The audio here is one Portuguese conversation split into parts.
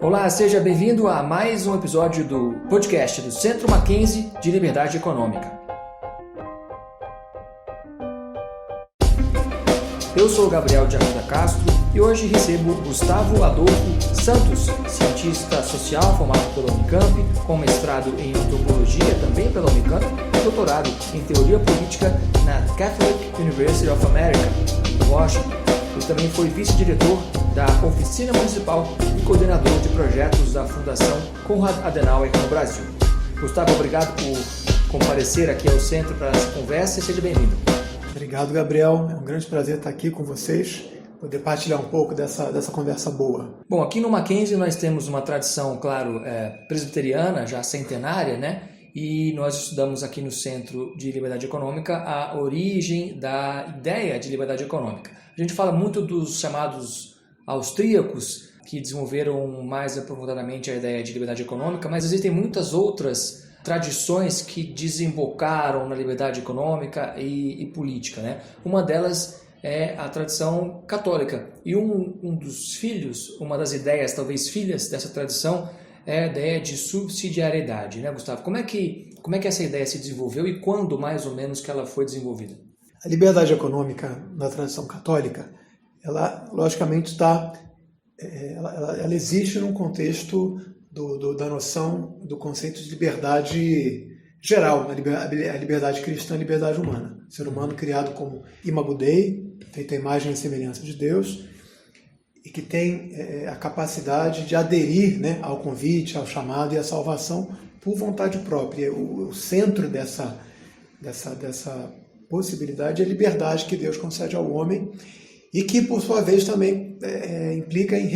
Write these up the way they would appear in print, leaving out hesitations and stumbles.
Olá, seja bem-vindo a mais um episódio do podcast do Centro Mackenzie de Liberdade Econômica. Eu sou Gabriel de Arruda Castro e hoje recebo Gustavo Adolfo Santos, cientista social formado pela Unicamp, com mestrado em antropologia também pela Unicamp e doutorado em teoria política na Catholic University of America, em Washington. Ele também foi vice-diretor da Oficina Municipal e coordenador de projetos da Fundação Konrad Adenauer no Brasil. Gustavo, obrigado por comparecer aqui ao centro para essa conversa e seja bem-vindo. Obrigado, Gabriel. É um grande prazer estar aqui com vocês, poder partilhar um pouco dessa conversa boa. Bom, aqui no Mackenzie nós temos uma tradição, claro, presbiteriana, já centenária, né? E nós estudamos aqui no Centro de Liberdade Econômica a origem da ideia de liberdade econômica. A gente fala muito dos chamados austríacos, que desenvolveram mais aprofundadamente a ideia de liberdade econômica, mas existem muitas outras tradições que desembocaram na liberdade econômica e política, né? Uma delas é a tradição católica. E um dos filhos, uma das ideias, talvez filhas dessa tradição, é a ideia de subsidiariedade, né, Gustavo? Como é que essa ideia se desenvolveu e quando, mais ou menos, que ela foi desenvolvida? A liberdade econômica na tradição católica, ela logicamente ela existe num contexto da noção do conceito de liberdade geral, a liberdade cristã, a liberdade humana. O ser humano criado como imago Dei, feito à imagem e semelhança de Deus, e que tem a capacidade de aderir, né, ao convite, ao chamado e à salvação por vontade própria. O centro dessa possibilidade é a liberdade que Deus concede ao homem e que, por sua vez, também implica em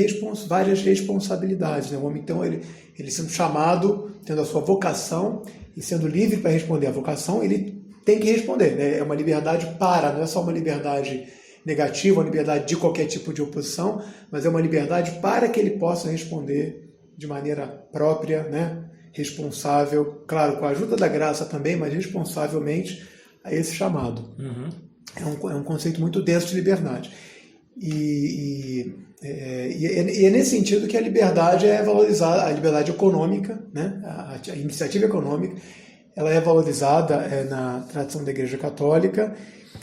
várias responsabilidades, né? O homem, então, ele sendo chamado, tendo a sua vocação e sendo livre para responder à vocação, ele tem que responder, né? É uma liberdade não é só uma liberdade negativa, uma liberdade de qualquer tipo de oposição, mas é uma liberdade para que ele possa responder de maneira própria, né? Responsável, claro, com a ajuda da graça também, mas responsavelmente a esse chamado. Uhum. É um conceito muito denso de liberdade. E é nesse sentido que a liberdade é valorizada, a liberdade econômica, né? A iniciativa econômica, ela é valorizada na tradição da Igreja Católica.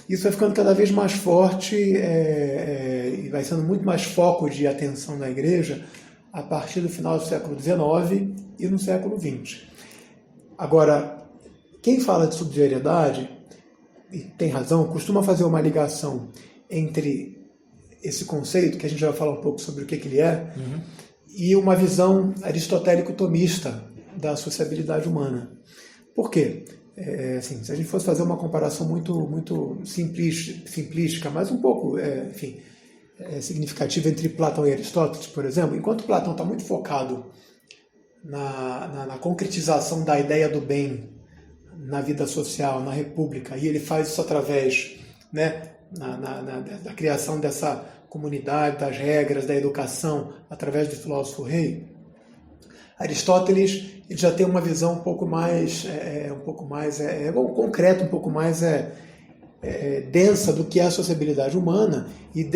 Isso vai ficando cada vez mais forte e vai sendo muito mais foco de atenção da Igreja a partir do final do século XIX e no século XX. Agora, quem fala de subsidiariedade, e tem razão, costuma fazer uma ligação entre esse conceito, que a gente já vai falar um pouco sobre o que ele é, e uma visão aristotélico-tomista da sociabilidade humana. Por quê? Assim, se a gente fosse fazer uma comparação muito simplística, mas um pouco significativa entre Platão e Aristóteles, por exemplo, enquanto Platão está muito focado na concretização da ideia do bem na vida social, na república, e ele faz isso através, né, da criação dessa comunidade, das regras, da educação, através do filósofo rei. Aristóteles ele já tem uma visão um pouco mais concreta, um pouco mais densa do que é a sociabilidade humana, e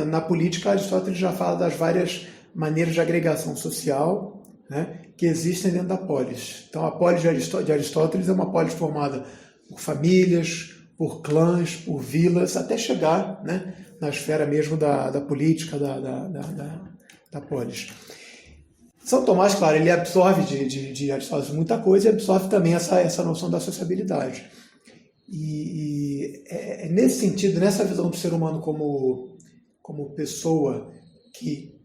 na política Aristóteles já fala das várias maneiras de agregação social, né, que existem dentro da polis. Então a polis de Aristóteles é uma polis formada por famílias, por clãs, por vilas, até chegar, né, na esfera mesmo da política, da polis. São Tomás, claro, ele absorve de Aristóteles muita coisa e absorve também essa noção da sociabilidade. E é nesse sentido, nessa visão do ser humano como pessoa que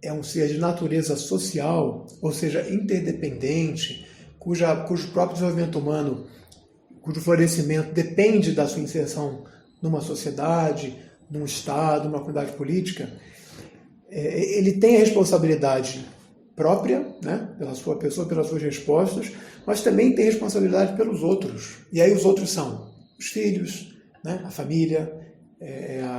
é um ser de natureza social, ou seja, interdependente, cujo próprio desenvolvimento humano, cujo florescimento depende da sua inserção numa sociedade, num Estado, numa comunidade política, ele tem a responsabilidade própria, né, pela sua pessoa, pelas suas respostas, mas também tem responsabilidade pelos outros. E aí os outros são os filhos, né, a família,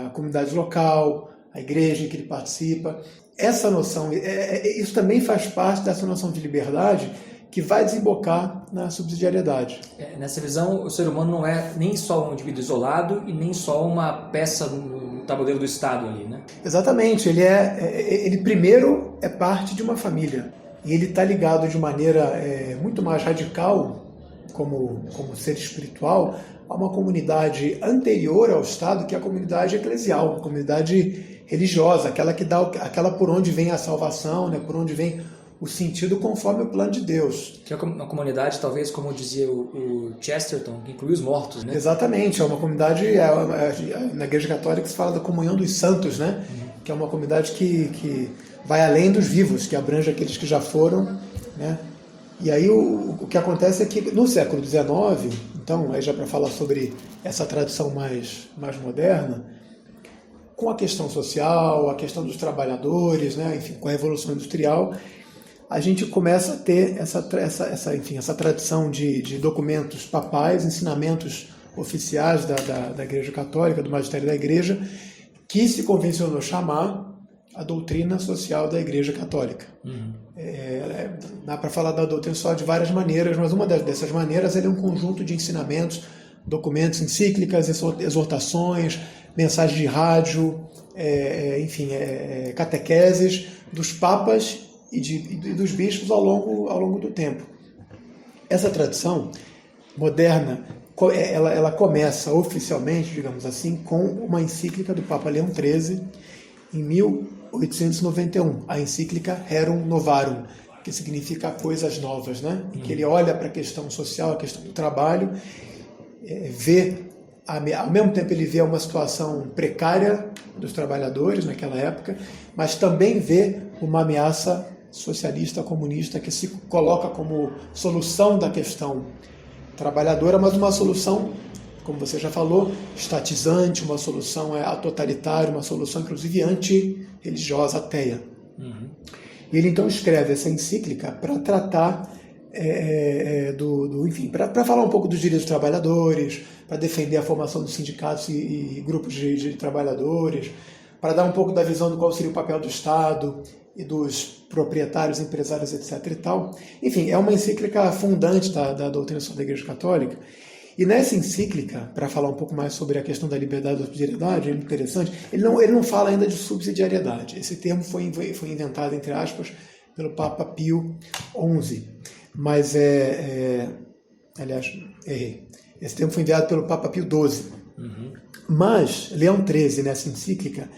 a comunidade local, a igreja em que ele participa. Essa noção, isso também faz parte dessa noção de liberdade que vai desembocar na subsidiariedade. Nessa visão, o ser humano não é nem só um indivíduo isolado e nem só uma peça no tabuleiro do Estado ali, né? né? Exatamente, ele primeiro é parte de uma família e ele está ligado de maneira muito mais radical, como ser espiritual, a uma comunidade anterior ao Estado, que é a comunidade eclesial, a comunidade religiosa, aquela por onde vem a salvação, né, por onde vem o sentido conforme o plano de Deus. Que é uma comunidade, talvez, como dizia o Chesterton, que inclui os mortos, né? Exatamente, é uma comunidade, na Igreja Católica se fala da comunhão dos santos, né? Que é uma comunidade que vai além dos vivos, que abrange aqueles que já foram, né? E aí o que acontece é que no século XIX, então, aí já para falar sobre essa tradição mais moderna, com a questão social, a questão dos trabalhadores, né? Enfim, com a Revolução Industrial, a gente começa a ter essa tradição de documentos papais, ensinamentos oficiais da Igreja Católica, do magistério da Igreja, que se convencionou chamar a doutrina social da Igreja Católica. Dá para falar da doutrina social de várias maneiras, mas uma dessas maneiras é um conjunto de ensinamentos, documentos, encíclicas, exortações, mensagens de rádio, catequeses dos papas e dos bispos ao longo do tempo. Essa tradição moderna, ela começa oficialmente, digamos assim, com uma encíclica do Papa Leão XIII, em 1891, a encíclica Rerum Novarum, que significa coisas novas, né? Em que ele olha para a questão social, a questão do trabalho, ao mesmo tempo ele vê uma situação precária dos trabalhadores naquela época, mas também vê uma ameaça socialista, comunista, que se coloca como solução da questão trabalhadora, mas uma solução, como você já falou, estatizante, uma solução totalitária, uma solução inclusive anti-religiosa, ateia. E ele então escreve essa encíclica para tratar para falar um pouco dos direitos dos trabalhadores, para defender a formação dos sindicatos e grupos de trabalhadores, para dar um pouco da visão de qual seria o papel do Estado e dos proprietários, empresários, etc. e tal. Enfim, é uma encíclica fundante da doutrina social da Igreja Católica. E nessa encíclica, para falar um pouco mais sobre a questão da liberdade e da subsidiariedade, é interessante, ele não fala ainda de subsidiariedade. Esse termo foi inventado, entre aspas, pelo Papa Pio XI. Mas aliás, errei. Esse termo foi enviado pelo Papa Pio XII. Mas Leão XIII, nessa encíclica,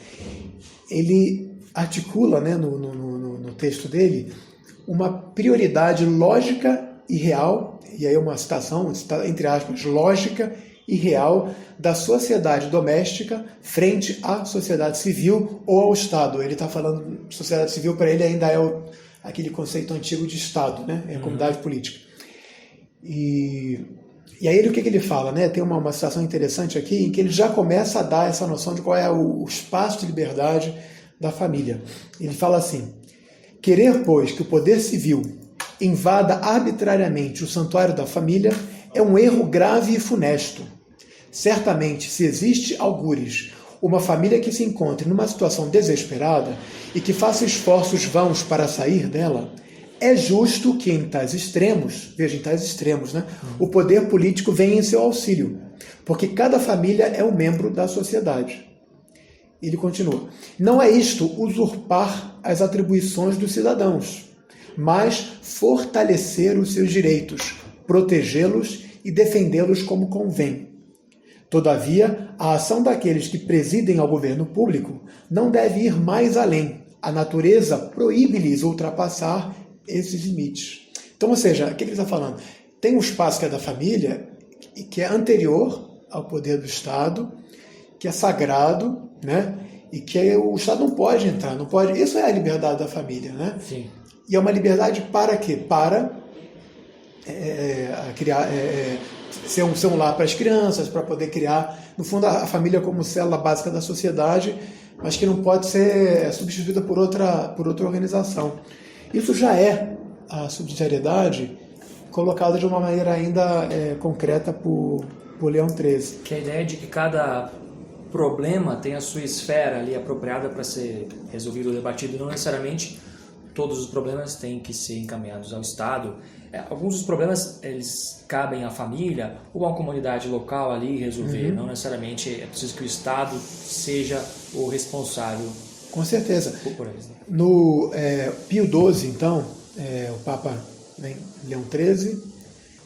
ele articula, né, no texto dele, uma prioridade lógica e real, e aí uma citação, entre aspas, lógica e real da sociedade doméstica frente à sociedade civil ou ao Estado. Ele está falando de sociedade civil, para ele ainda é aquele conceito antigo de Estado, né? É a comunidade política. E aí o que ele fala, né? Tem uma citação interessante aqui, em que ele já começa a dar essa noção de qual é o espaço de liberdade da família. Ele fala assim: querer, pois, que o poder civil invada arbitrariamente o santuário da família é um erro grave e funesto. Certamente, se existe algures uma família que se encontre numa situação desesperada e que faça esforços vãos para sair dela, é justo que em tais extremos, né, o poder político venha em seu auxílio, porque cada família é um membro da sociedade. Ele continua: não é isto usurpar as atribuições dos cidadãos, mas fortalecer os seus direitos, protegê-los e defendê-los como convém. Todavia, a ação daqueles que presidem ao governo público não deve ir mais além. A natureza proíbe-lhes ultrapassar esses limites. Então, ou seja, o que ele está falando? Tem um espaço que é da família e que é anterior ao poder do Estado, que é sagrado, né? E que o Estado não pode entrar, não pode. Isso é a liberdade da família, né? Sim. E é uma liberdade para quê? Para criar, ser um lar para as crianças, para poder criar, no fundo, a família como célula básica da sociedade, mas que não pode ser substituída por outra organização. Isso já é a subsidiariedade colocada de uma maneira ainda concreta por Leão XIII. Que é a ideia de que cada problema tem a sua esfera ali apropriada para ser resolvido ou debatido, não necessariamente todos os problemas têm que ser encaminhados ao Estado. Alguns dos problemas, eles cabem à família ou à comunidade local ali resolver. Não necessariamente é preciso que o Estado seja o responsável. Com certeza. Por eles, né? No Pio XII, então, o Papa Leão XIII,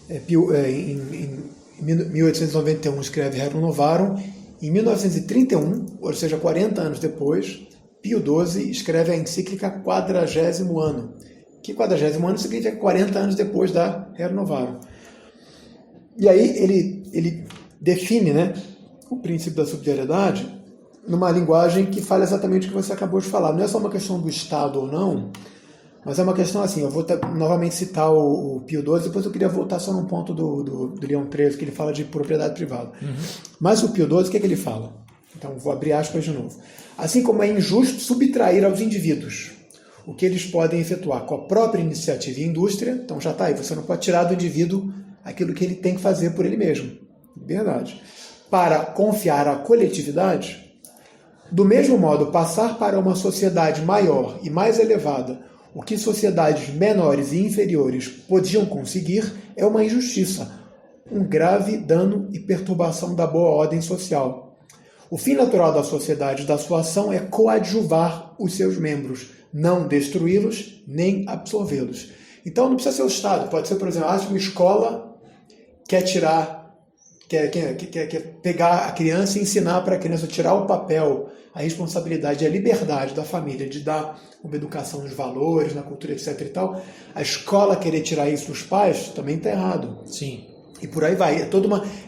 em 1891 escreve Rerum Novarum. Em 1931, ou seja, 40 anos depois, Pio XII escreve a encíclica Quadragésimo Ano. Que 40º ano significa 40 anos depois da Rerum Novarum. E aí ele define, né, o princípio da subsidiariedade numa linguagem que fala exatamente o que você acabou de falar. Não é só uma questão do Estado ou não, mas é uma questão assim, eu vou novamente citar o Pio XII, depois eu queria voltar só num ponto do Leão XIII, que ele fala de propriedade privada. Mas o Pio XII, o que ele fala? Então, vou abrir aspas de novo. Assim como é injusto subtrair aos indivíduos o que eles podem efetuar com a própria iniciativa e indústria, então já está aí, você não pode tirar do indivíduo aquilo que ele tem que fazer por ele mesmo, verdade, para confiar à coletividade, do mesmo modo, passar para uma sociedade maior e mais elevada o que sociedades menores e inferiores podiam conseguir é uma injustiça, um grave dano e perturbação da boa ordem social. O fim natural da sociedade da sua ação é coadjuvar os seus membros, não destruí-los nem absorvê-los. Então não precisa ser o Estado, pode ser, por exemplo, uma escola quer pegar a criança e ensinar para a criança tirar o papel, a responsabilidade e a liberdade da família de dar uma educação nos valores, na cultura, etc. e tal. A escola querer tirar isso dos pais também está errado. Sim. E por aí vai.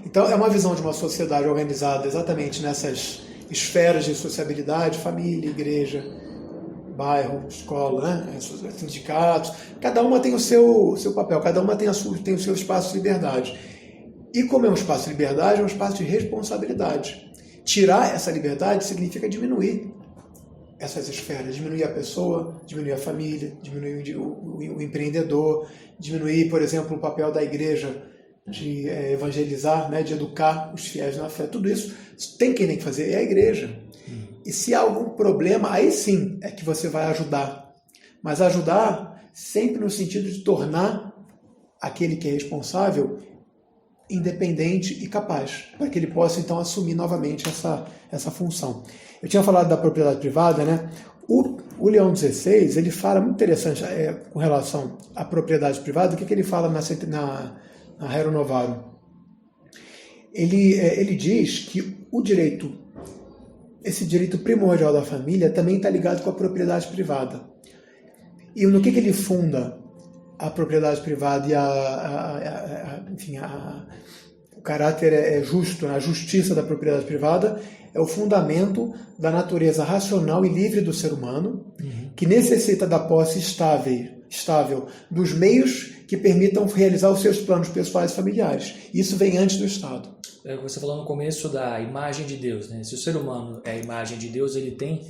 Então é uma visão de uma sociedade organizada exatamente nessas esferas de sociabilidade, família, igreja, bairro, escola, né? Sindicatos. Cada uma tem o seu papel, cada uma tem o seu espaço de liberdade. E como é um espaço de liberdade, é um espaço de responsabilidade. Tirar essa liberdade significa diminuir essas esferas, diminuir a pessoa, diminuir a família, diminuir o empreendedor, diminuir, por exemplo, o papel da igreja de evangelizar, né, de educar os fiéis na fé. Tudo isso quem tem que fazer é a igreja. E se há algum problema, aí sim é que você vai ajudar. Mas ajudar sempre no sentido de tornar aquele que é responsável independente e capaz, para que ele possa então assumir novamente essa função. Eu tinha falado da propriedade privada, né? O Leão XVI, ele fala muito interessante com relação à propriedade privada. O que ele fala na Rerum Novarum? Ele diz que esse direito primordial da família também está ligado com a propriedade privada. E no que ele funda a propriedade privada e o caráter justo, a justiça da propriedade privada é o fundamento da natureza racional e livre do ser humano, que necessita da posse estável dos meios que permitam realizar os seus planos pessoais e familiares. Isso vem antes do Estado. Você falou no começo da imagem de Deus, né? Se o ser humano é a imagem de Deus, ele tem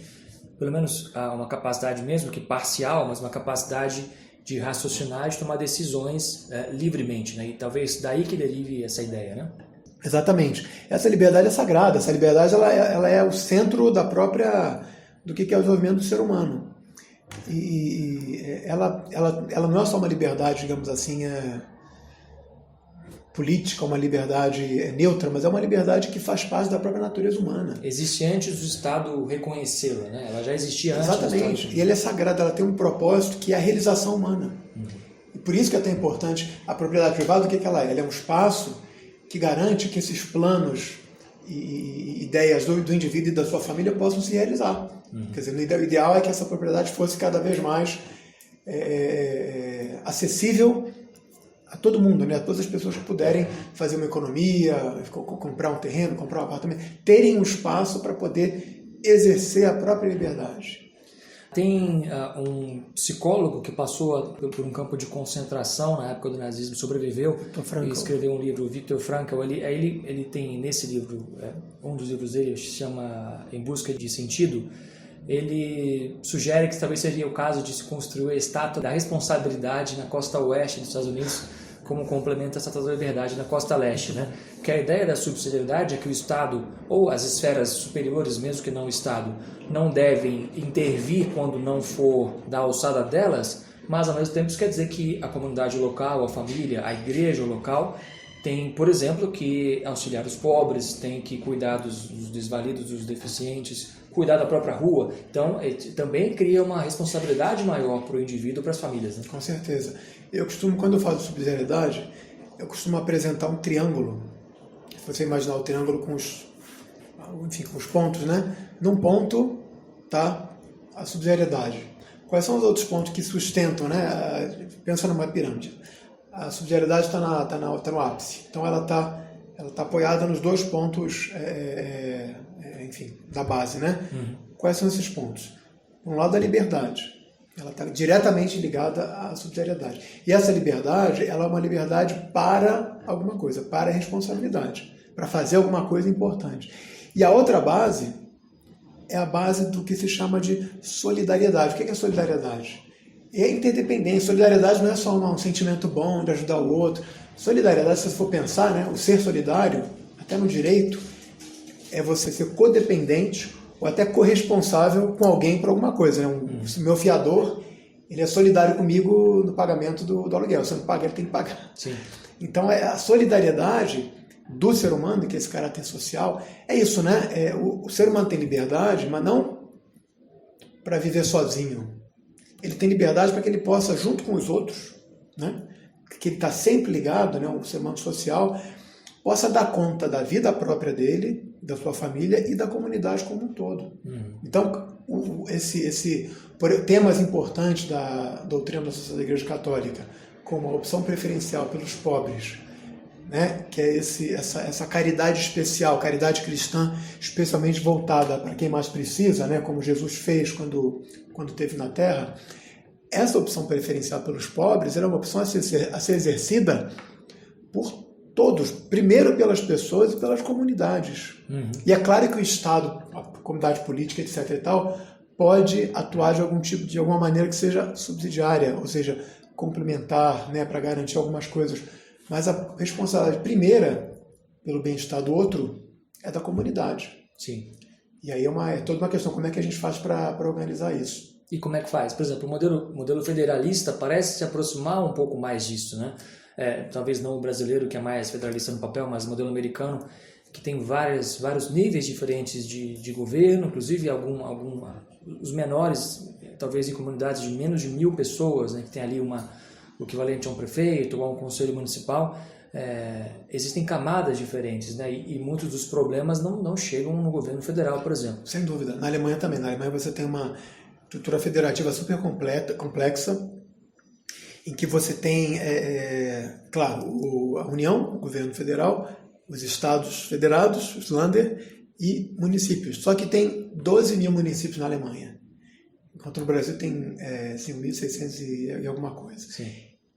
pelo menos uma capacidade, mesmo que parcial, mas uma capacidade de raciocinar, de tomar decisões livremente, né? E talvez daí que derive essa ideia, né? Exatamente. Essa liberdade é sagrada. Essa liberdade ela é o centro do que é o desenvolvimento do ser humano. E ela não é só uma liberdade, digamos assim, política, uma liberdade neutra, mas é uma liberdade que faz parte da própria natureza humana. Existe antes do Estado reconhecê-la, né? Ela já existia antes. Exatamente. E ela é sagrada, ela tem um propósito que é a realização humana. E por isso que é tão importante a propriedade privada. O que ela é? Ela é um espaço que garante que esses planos e ideias do indivíduo e da sua família possam se realizar. Quer dizer, o ideal é que essa propriedade fosse cada vez mais acessível a todo mundo, né? A todas as pessoas que puderem fazer uma economia, comprar um terreno, comprar um apartamento, terem um espaço para poder exercer a própria liberdade. Tem um psicólogo que passou por um campo de concentração na época do nazismo, sobreviveu e escreveu um livro, Viktor Frankl. Ele tem nesse livro, um dos livros dele se chama Em Busca de Sentido. Ele sugere que talvez seria o caso de se construir a estátua da responsabilidade na costa oeste dos Estados Unidos, como complementa a estátua da liberdade na costa leste, né? Porque a ideia da subsidiariedade é que o Estado, ou as esferas superiores, mesmo que não o Estado, não devem intervir quando não for da alçada delas, mas ao mesmo tempo isso quer dizer que a comunidade local, a família, a igreja local tem, por exemplo, que auxiliar os pobres, tem que cuidar dos desvalidos, dos deficientes, cuidar da própria rua. Então, também cria uma responsabilidade maior para o indivíduo e para as famílias. Né? Com certeza. Eu costumo, quando eu falo de subsidiariedade, eu costumo apresentar um triângulo. Se você imaginar o triângulo com os pontos, né? Num ponto está a subsidiariedade. Quais são os outros pontos que sustentam, né? Pensa numa pirâmide. A subsidiariedade está no ápice. Então ela tá apoiada nos dois pontos, da base, né? Quais são esses pontos? Por um lado, a liberdade. Ela está diretamente ligada à subsidiariedade. E essa liberdade, ela é uma liberdade para alguma coisa, para a responsabilidade, para fazer alguma coisa importante. E a outra base é a base do que se chama de solidariedade. O que é solidariedade? É interdependência. Solidariedade não é só um sentimento bom de ajudar o outro. Solidariedade, se você for pensar, né, o ser solidário, até no direito, é você ser codependente ou até corresponsável com alguém por alguma coisa. Né? Meu fiador, ele é solidário comigo no pagamento do aluguel. Se eu não pagar, ele tem que pagar. Sim. Então, a solidariedade do ser humano, que é esse caráter social, é isso, né? O ser humano tem liberdade, mas não para viver sozinho. Ele tem liberdade para que ele possa, junto com os outros, né? Que ele está sempre ligado, né? O ser humano social, possa dar conta da vida própria dele, da sua família e da comunidade como um todo. Então, temas importantes da doutrina da Sociedade da Igreja Católica, como a opção preferencial pelos pobres, né? Que é essa caridade especial, caridade cristã, especialmente voltada para quem mais precisa, né? Como Jesus fez quando esteve na Terra. Essa opção preferencial pelos pobres era uma opção a ser exercida por todos, primeiro pelas pessoas e pelas comunidades. E é claro que o Estado, a comunidade política, etc. e tal, pode atuar de alguma maneira que seja subsidiária, ou seja, complementar, né, para garantir algumas coisas. Mas a responsabilidade primeira pelo bem-estar do outro é da comunidade. Sim. E aí é toda uma questão, como é que a gente faz para organizar isso? E como é que faz? Por exemplo, o modelo federalista parece se aproximar um pouco mais disso, né? Talvez não o brasileiro, que é mais federalista no papel, mas o modelo americano, que tem vários níveis diferentes de governo, inclusive os menores, talvez em comunidades de menos de 1.000 pessoas, né, que tem ali o equivalente a um prefeito ou a um conselho municipal. Existem camadas diferentes, né? E muitos dos problemas não chegam no governo federal, por exemplo. Sem dúvida. Na Alemanha também. Na Alemanha você tem uma estrutura federativa super complexa, em que você tem, claro, a União, o governo federal, os estados federados, os Länder, e municípios. Só que tem 12.000 municípios na Alemanha, enquanto no Brasil tem 5.600 e alguma coisa. Sim.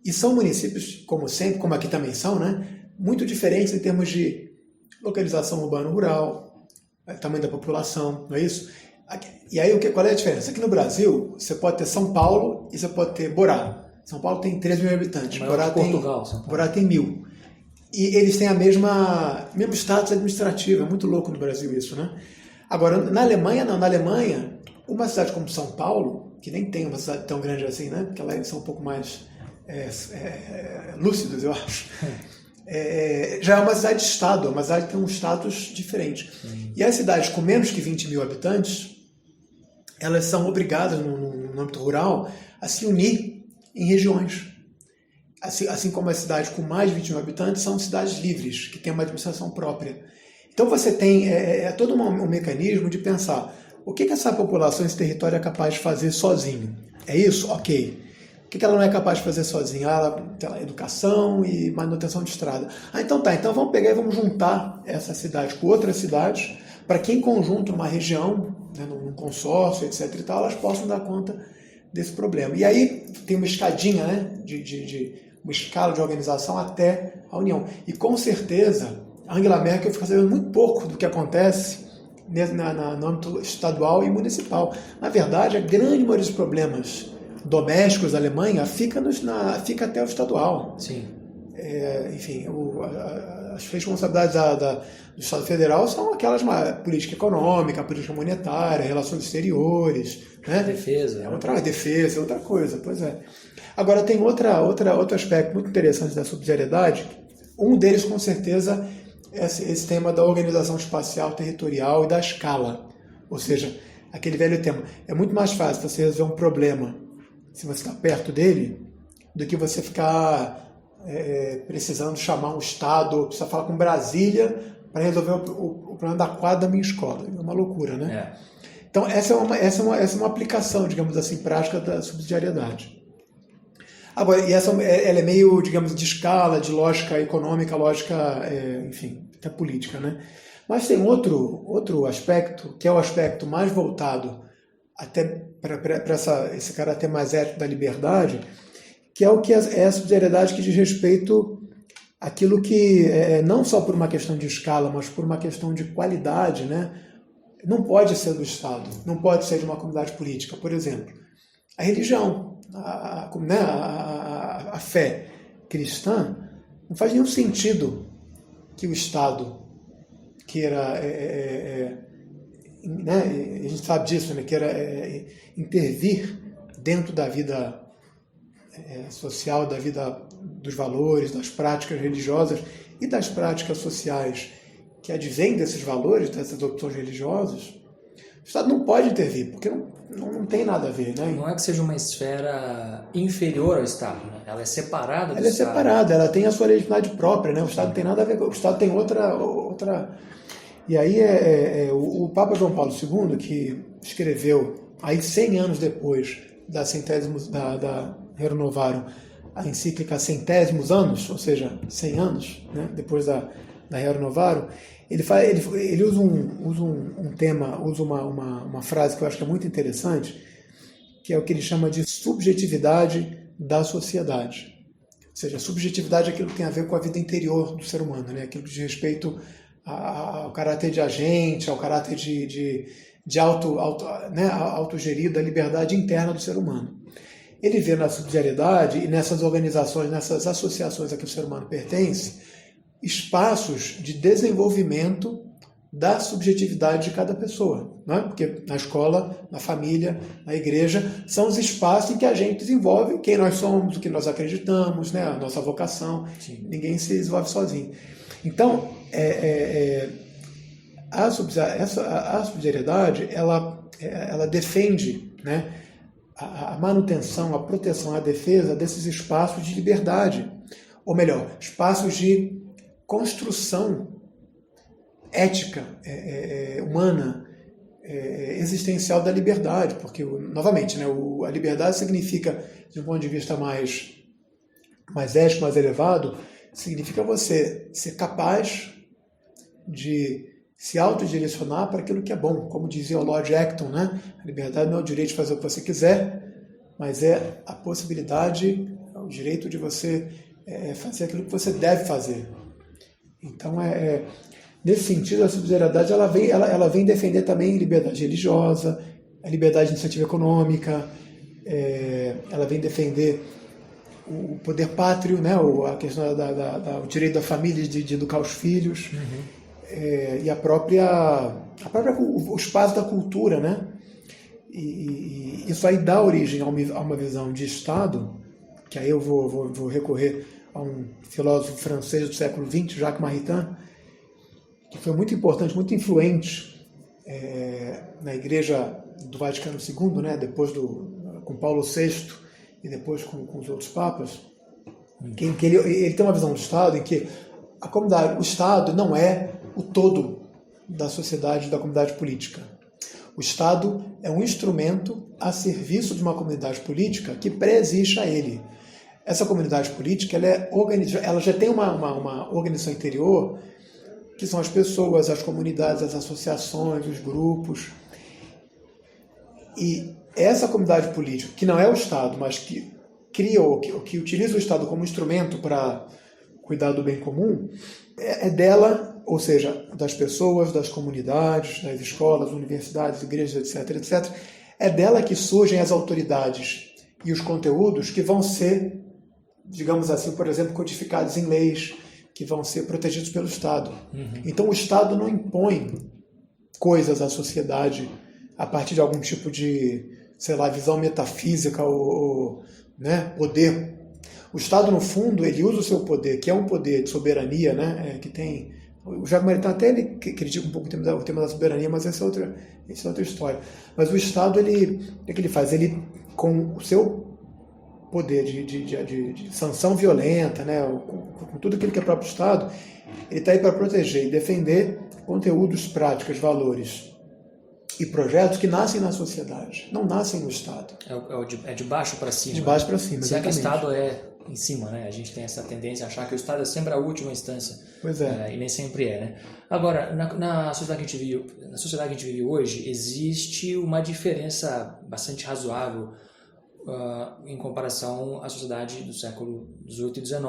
E são municípios, como sempre, como aqui também são, né, muito diferentes em termos de localização urbano-rural, tamanho da população, não é isso? E aí, qual é a diferença? Aqui no Brasil, você pode ter São Paulo e você pode ter Borá. São Paulo tem 13 mil habitantes, Borá tem 1.000. E eles têm mesmo status administrativo, é muito louco no Brasil isso, né? Agora, na Alemanha, não. Na Alemanha, uma cidade como São Paulo, que nem tem uma cidade tão grande assim, né? Porque lá eles são um pouco mais lúcidos, eu acho. Já é uma cidade-estado, uma cidade que tem um status diferente. E as cidades com menos que 20.000 habitantes, elas são obrigadas, no âmbito rural, a se unir em regiões. Assim como as cidades com mais de 20.000 habitantes são cidades livres, que têm uma administração própria. Então você tem todo um mecanismo de pensar o que essa população, esse território é capaz de fazer sozinho. É isso? Ok. O que ela não é capaz de fazer sozinha? Ela tem educação e manutenção de estrada. Então vamos pegar e vamos juntar essa cidade com outras cidades para que em conjunto, numa região, né, num consórcio, etc. e tal, elas possam dar conta desse problema. E aí tem uma escadinha, né, uma escala de organização até a União. E com certeza, a Angela Merkel fica sabendo muito pouco do que acontece no âmbito estadual e municipal. Na verdade, a grande maioria dos problemas domésticos da Alemanha fica até o estadual. Sim. Enfim, as responsabilidades do Estado Federal são aquelas política econômica, política monetária, relações exteriores, né? Defesa. Defesa, outra coisa, pois é. Agora tem outro aspecto muito interessante da subsidiariedade. Um deles, com certeza, é esse tema da organização espacial territorial e da escala. Ou seja, aquele velho tema. É muito mais fácil você resolver um problema se você está perto dele do que você ficar precisando chamar um Estado, ou precisar falar com Brasília para resolver o problema da quadra da minha escola. É uma loucura, né? Então, essa é uma aplicação, digamos assim, prática da subsidiariedade. Agora, e ela é meio, digamos, de escala, de lógica econômica, lógica, enfim, até política, né? Mas tem outro aspecto, que é o aspecto mais voltado até para esse caráter mais ético da liberdade, que é o que é a subsidiariedade que diz respeito àquilo que, não só por uma questão de escala, mas por uma questão de qualidade, né? Não pode ser do Estado, não pode ser de uma comunidade política. Por exemplo, a religião, a fé cristã, não faz nenhum sentido que o Estado queira, né, a gente sabe disso, né, queira intervir dentro da vida social, da vida dos valores, das práticas religiosas e das práticas sociais que advêm desses valores, dessas opções religiosas. O Estado não pode intervir, porque não tem nada a ver, né? Não é que seja uma esfera inferior ao Estado, né? Ela é separada do Estado. Ela é separada, ela tem a sua legitimidade própria, né? O Estado não tem nada a ver com... O Estado tem outra... E aí o Papa João Paulo II, que escreveu, aí 100 anos depois da renovaram a encíclica Centésimos Anos, ou seja, 100 anos, né? Depois da renovaram, ele usa um tema, usa uma frase que eu acho que é muito interessante, que é o que ele chama de subjetividade da sociedade. Ou seja, a subjetividade é aquilo que tem a ver com a vida interior do ser humano, né? Aquilo que diz respeito ao caráter de agente, ao caráter de autogerido, a liberdade interna do ser humano. Ele vê na subsidiariedade e nessas organizações, nessas associações a que o ser humano pertence, espaços de desenvolvimento da subjetividade de cada pessoa, né? Porque na escola, na família, na igreja, são os espaços em que a gente desenvolve quem nós somos, o que nós acreditamos, né? A nossa vocação. Sim. Ninguém se desenvolve sozinho. Então, a subsidiariedade, ela defende, né, a manutenção, a proteção, a defesa desses espaços de liberdade, ou melhor, espaços de construção ética, humana, existencial da liberdade, porque, novamente, né, a liberdade significa, de um ponto de vista mais ético, mais elevado, significa você ser capaz de se autodirecionar para aquilo que é bom, como dizia o Lord Acton, né? A liberdade não é o direito de fazer o que você quiser, mas é a possibilidade, o direito de você fazer aquilo que você deve fazer. Então, nesse sentido, a subsidiariedade ela vem defender também a liberdade religiosa, a liberdade de iniciativa econômica, ela vem defender o poder pátrio, né? A questão o direito da família de educar os filhos, e o espaço da cultura, né? E isso aí dá origem a uma visão de Estado, que aí eu vou recorrer a um filósofo francês do século XX, Jacques Maritain, que foi muito importante, muito influente na Igreja do Vaticano II, né? Depois com Paulo VI e depois com os outros papas, que ele tem uma visão do Estado em que o Estado não é o todo da sociedade, da comunidade política. O Estado é um instrumento a serviço de uma comunidade política que pré-existe a ele. Essa comunidade política ela já tem uma organização interior, que são as pessoas, as comunidades, as associações, os grupos. E essa comunidade política, que não é o Estado, mas que cria ou que utiliza o Estado como instrumento para cuidar do bem comum, é dela, ou seja, das pessoas, das comunidades, das escolas, universidades, igrejas, etc., é dela que surgem as autoridades e os conteúdos que vão ser, digamos assim, por exemplo, codificados em leis, que vão ser protegidos pelo Estado. Então o Estado não impõe coisas à sociedade a partir de algum tipo de, sei lá, visão metafísica ou né, poder. O Estado, no fundo, ele usa o seu poder, que é um poder de soberania, né, que tem... O Jacques Maritain até ele critica um pouco o tema da soberania, mas essa é outra história. Mas o Estado, o que ele faz? Ele, com o seu poder de sanção violenta, né, com tudo aquilo que é próprio Estado, ele está aí para proteger e defender conteúdos, práticas, valores e projetos que nascem na sociedade, não nascem no Estado. É de baixo para cima. De baixo para cima, se é que o exatamente. Estado é em cima, né? A gente tem essa tendência a achar que o Estado é sempre a última instância. Pois é. E nem sempre é, né? Agora, na sociedade que a gente vive hoje, existe uma diferença bastante razoável em comparação à sociedade do século XVIII e XIX.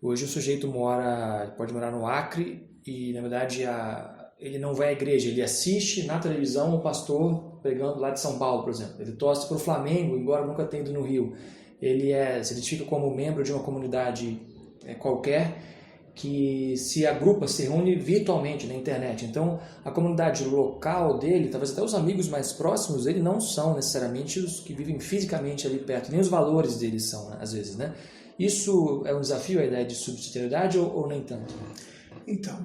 Hoje o sujeito pode morar no Acre e, na verdade, ele não vai à igreja, ele assiste na televisão o pastor pregando lá de São Paulo, por exemplo. Ele torce para o Flamengo, embora nunca tenha ido no Rio. Ele se identifica como membro de uma comunidade qualquer que se agrupa, se reúne virtualmente na internet. Então, a comunidade local dele, talvez até os amigos mais próximos dele, não são necessariamente os que vivem fisicamente ali perto, nem os valores deles são, né, às vezes, né? Isso é um desafio, a ideia de subsidiariedade, ou nem tanto? Então,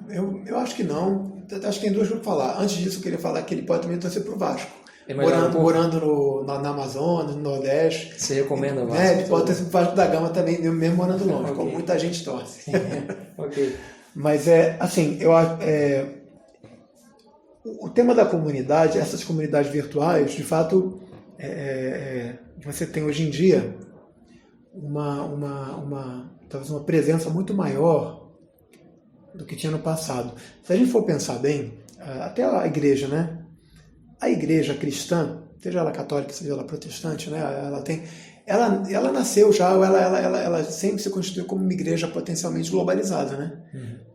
eu acho que não. Acho que tem duas coisas para falar. Antes disso, eu queria falar que ele pode também torcer para o Vasco. Morando na Amazônia, no Nordeste. Você recomenda o Vasco? Ele pode torcer para o Vasco da Gama também, mesmo morando longe, okay. Como muita gente torce. Ok. Mas assim, o tema da comunidade, essas comunidades virtuais, de fato, você tem hoje em dia talvez uma presença muito maior do que tinha no passado. Se a gente for pensar bem, até a igreja, né? A igreja cristã, seja ela católica, seja ela protestante, né? Ela nasceu já, ela sempre se constituiu como uma igreja potencialmente globalizada, né?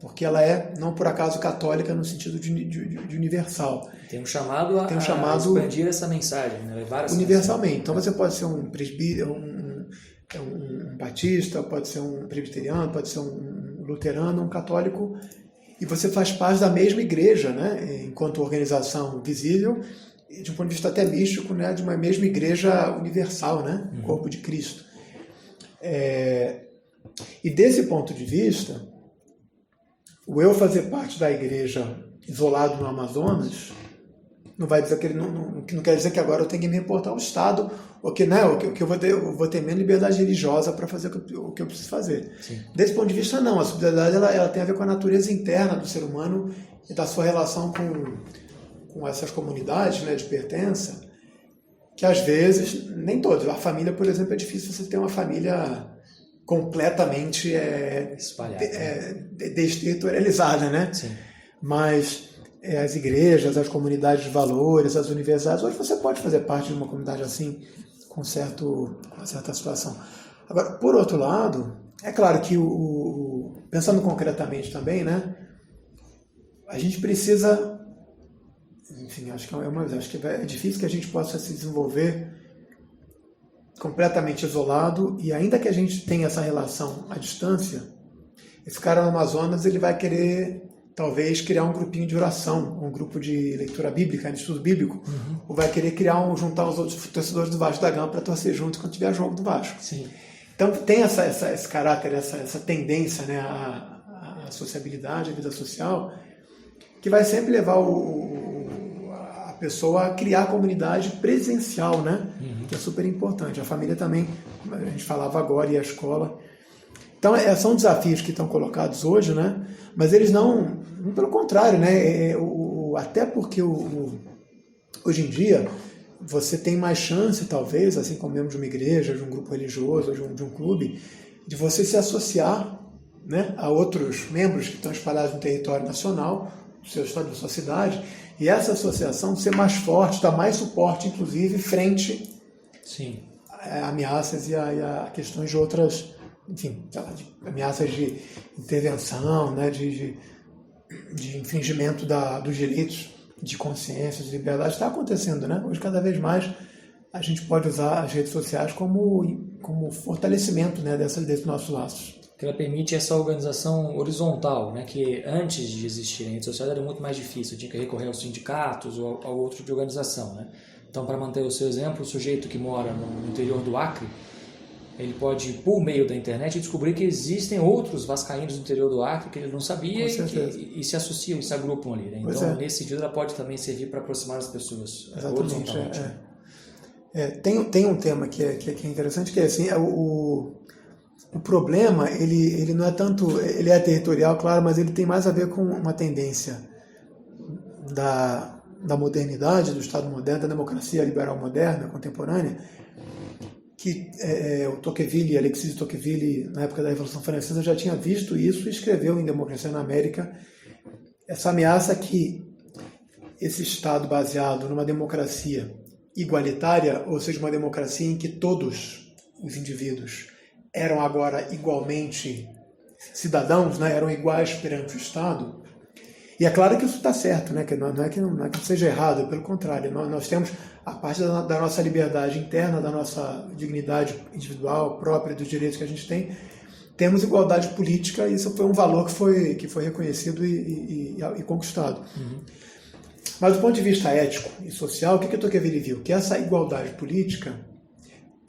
Porque ela é, não por acaso, católica no sentido de universal. Tem um chamado a expandir essa mensagem, né? Levar essa universalmente. mensagem. Então você pode ser um presbítero, um batista, pode ser um presbiteriano, pode ser um luterano, um católico, e você faz parte da mesma igreja, né? Enquanto organização visível, de um ponto de vista até místico, né? De uma mesma igreja universal, né? Corpo de Cristo. E desse ponto de vista, o eu fazer parte da igreja isolado no Amazonas não vai dizer que não quer dizer que agora eu tenho que me reportar ao Estado, ou que, né, eu vou ter menos liberdade religiosa para fazer o que eu preciso fazer. Sim. Desse ponto de vista, não. A subsidiariedade ela tem a ver com a natureza interna do ser humano e da sua relação com essas comunidades, né, de pertença, que às vezes, nem todas. A família, por exemplo, é difícil você ter uma família completamente espalhada, desterritorializada, né? Sim. Mas as igrejas, as comunidades de valores, as universidades, hoje você pode fazer parte de uma comunidade assim, com certa situação. Agora, por outro lado, é claro que, pensando concretamente também, né, a gente precisa, enfim, acho que é difícil que a gente possa se desenvolver completamente isolado, e ainda que a gente tenha essa relação à distância, esse cara no Amazonas ele vai querer talvez criar um grupinho de oração, um grupo de leitura bíblica, de estudo bíblico, ou vai querer juntar os outros torcedores do Vasco da Gama para torcer junto quando tiver jogo do Vasco. Sim. Então tem esse caráter, essa tendência, né, à sociabilidade, à vida social, que vai sempre levar a pessoa a criar a comunidade presencial, né, que é super importante. A família também, a gente falava agora, e a escola. Então, são desafios que estão colocados hoje, né? Mas eles não pelo contrário, né? Até porque hoje em dia você tem mais chance, talvez, assim como membro de uma igreja, de um grupo religioso, de um clube, de você se associar, né, a outros membros que estão espalhados no território nacional, do seu estado, da sua cidade, e essa associação ser mais forte, dar mais suporte, inclusive, frente a ameaças e a questões de outras... enfim, de ameaças de intervenção, né, de infringimento dos direitos de consciência, de liberdade, está acontecendo, né? Hoje, cada vez mais, a gente pode usar as redes sociais como fortalecimento, né, desses nossos laços. Que ela permite essa organização horizontal, né, que antes de existirem redes sociais era muito mais difícil, tinha que recorrer aos sindicatos ou a outro tipo de organização, né? Então, para manter o seu exemplo, o sujeito que mora no interior do Acre, ele pode, por meio da internet, descobrir que existem outros vascaínos no interior do Acre que ele não sabia e se associam, se agrupam ali, né? Então, nesse sentido, ela pode também servir para aproximar as pessoas horizontalmente. Tem um tema que é interessante, que é assim, o problema, ele não é tanto, ele é territorial, claro, mas ele tem mais a ver com uma tendência da modernidade, do Estado moderno, da democracia liberal moderna, contemporânea, que o Tocqueville, Alexis de Tocqueville, na época da Revolução Francesa, já tinha visto isso e escreveu em Democracia na América essa ameaça que esse Estado baseado numa democracia igualitária, ou seja, uma democracia em que todos os indivíduos eram agora igualmente cidadãos, né? Eram iguais perante o Estado. E é claro que isso está certo, né? Que não é que seja errado, pelo contrário, nós temos a parte da nossa liberdade interna, da nossa dignidade individual própria, dos direitos que a gente tem, temos igualdade política, e isso foi um valor que foi reconhecido e conquistado. Uhum. Mas do ponto de vista ético e social, o que Tocqueville viu? Que essa igualdade política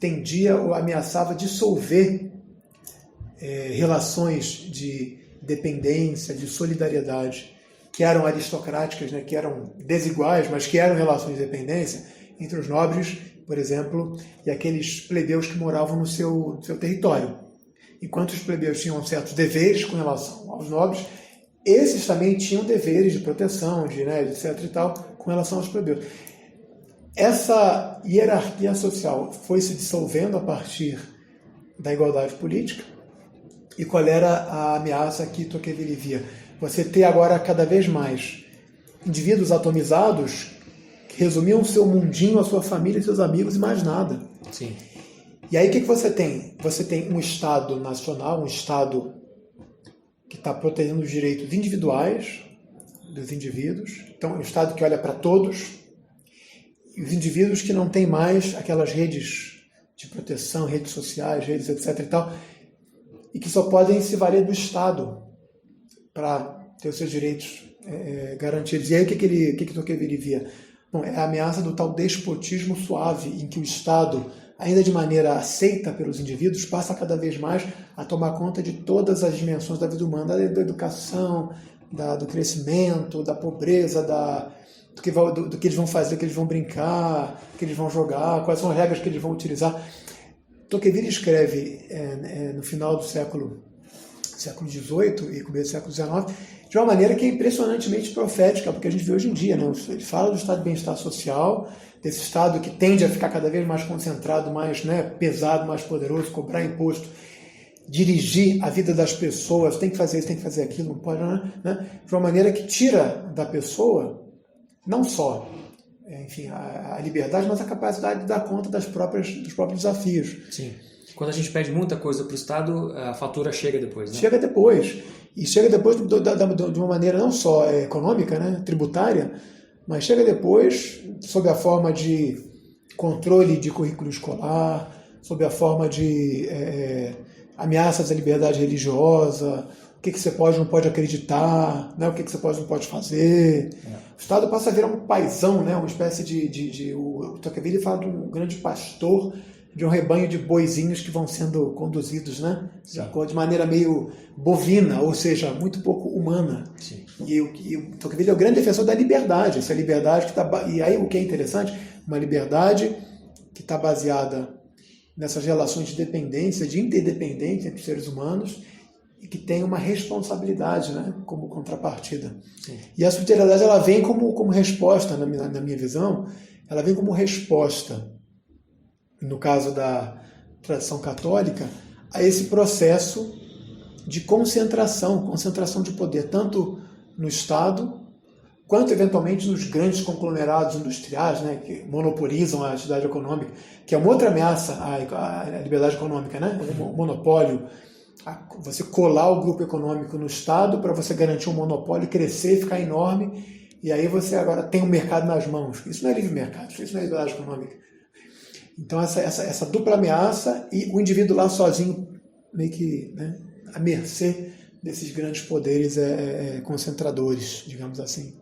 tendia ou ameaçava dissolver relações de dependência, de solidariedade, que eram aristocráticas, né, que eram desiguais, mas que eram relações de dependência entre os nobres, por exemplo, e aqueles plebeus que moravam no seu território. Enquanto os plebeus tinham certos deveres com relação aos nobres, esses também tinham deveres de proteção, etc. e tal, com relação aos plebeus. Essa hierarquia social foi se dissolvendo a partir da igualdade política. E qual era a ameaça que Tocqueville via? Você ter agora cada vez mais indivíduos atomizados que resumiam o seu mundinho, a sua família, seus amigos e mais nada. Sim. E aí o que você tem? Você tem um Estado nacional, um Estado que está protegendo os direitos individuais dos indivíduos. Então, é um Estado que olha para todos. E os indivíduos que não têm mais aquelas redes de proteção, redes sociais, redes etc. e tal, e que só podem se valer do Estado para ter os seus direitos garantidos. E aí o que Tocqueville via? Bom, é a ameaça do tal despotismo suave, em que o Estado, ainda de maneira aceita pelos indivíduos, passa cada vez mais a tomar conta de todas as dimensões da vida humana, da educação, do crescimento, da pobreza, do que eles vão fazer, do que eles vão brincar, do que eles vão jogar, quais são as regras que eles vão utilizar. Tocqueville escreve no final do século XVIII e começo do século XIX de uma maneira que é impressionantemente profética, porque a gente vê hoje em dia, né? Ele fala do estado de bem-estar social, desse estado que tende a ficar cada vez mais concentrado, mais pesado, mais poderoso, cobrar imposto, dirigir a vida das pessoas, tem que fazer isso, tem que fazer aquilo, não pode, né? De uma maneira que tira da pessoa não só a liberdade, mas a capacidade de dar conta dos próprios desafios. Sim. Quando a gente pede muita coisa para o Estado, a fatura chega depois, né? Chega depois. E chega depois de uma maneira não só econômica, né, tributária, mas chega depois sob a forma de controle de currículo escolar, sob a forma de ameaças à liberdade religiosa, o que você pode ou não pode acreditar, né, o que você pode ou não pode fazer. O Estado passa a virar um paizão, né, uma espécie o Tocqueville fala de um grande pastor, de um rebanho de boizinhos que vão sendo conduzidos, né, de maneira meio bovina, ou seja, muito pouco humana. Sim. E o Tocqueville é o grande defensor da liberdade, essa liberdade que está... E aí o que é interessante, uma liberdade que está baseada nessas relações de dependência, de interdependência entre os seres humanos, e que tem uma responsabilidade, né, como contrapartida. Sim. E a subsidiariedade ela vem como resposta, na minha visão, ela vem como resposta, no caso da tradição católica, a esse processo de concentração de poder, tanto no Estado, quanto eventualmente nos grandes conglomerados industriais, né, que monopolizam a atividade econômica, que é uma outra ameaça à liberdade econômica, né, o monopólio, você colar o grupo econômico no Estado para você garantir um monopólio, crescer, ficar enorme, e aí você agora tem o mercado nas mãos. Isso não é livre mercado, isso não é liberdade econômica. Então essa dupla ameaça e o indivíduo lá sozinho, meio que, né, à mercê desses grandes poderes concentradores, digamos assim.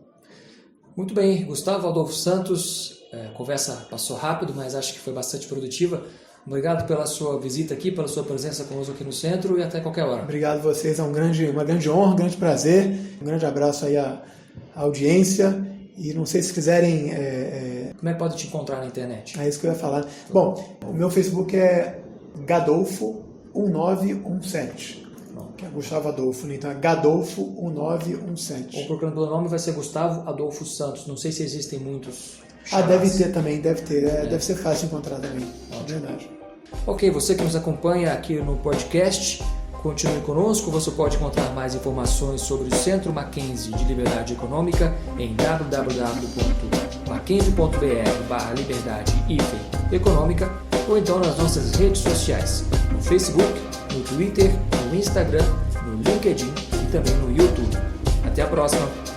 Muito bem, Gustavo Adolfo Santos, a conversa passou rápido, mas acho que foi bastante produtiva. Obrigado pela sua visita aqui, pela sua presença conosco aqui no centro e até qualquer hora. Obrigado a vocês, é uma grande honra, um grande prazer. Um grande abraço aí à audiência. E não sei se quiserem... Como é que pode te encontrar na internet? É isso que eu ia falar. Bom, o meu Facebook é Gadolfo1917. Que é Gustavo Adolfo, então é Gadolfo1917. Ou procurando pelo nome vai ser Gustavo Adolfo Santos. Não sei se existem muitos. Deve ter também, deve ter. Deve ser fácil de encontrar também. É verdade. Ok, você que nos acompanha aqui no podcast, continue conosco. Você pode encontrar mais informações sobre o Centro Mackenzie de Liberdade Econômica em www.mackenzie.br/liberdade-econômica ou então nas nossas redes sociais, no Facebook, no Twitter, no Instagram, no LinkedIn e também no YouTube. Até a próxima!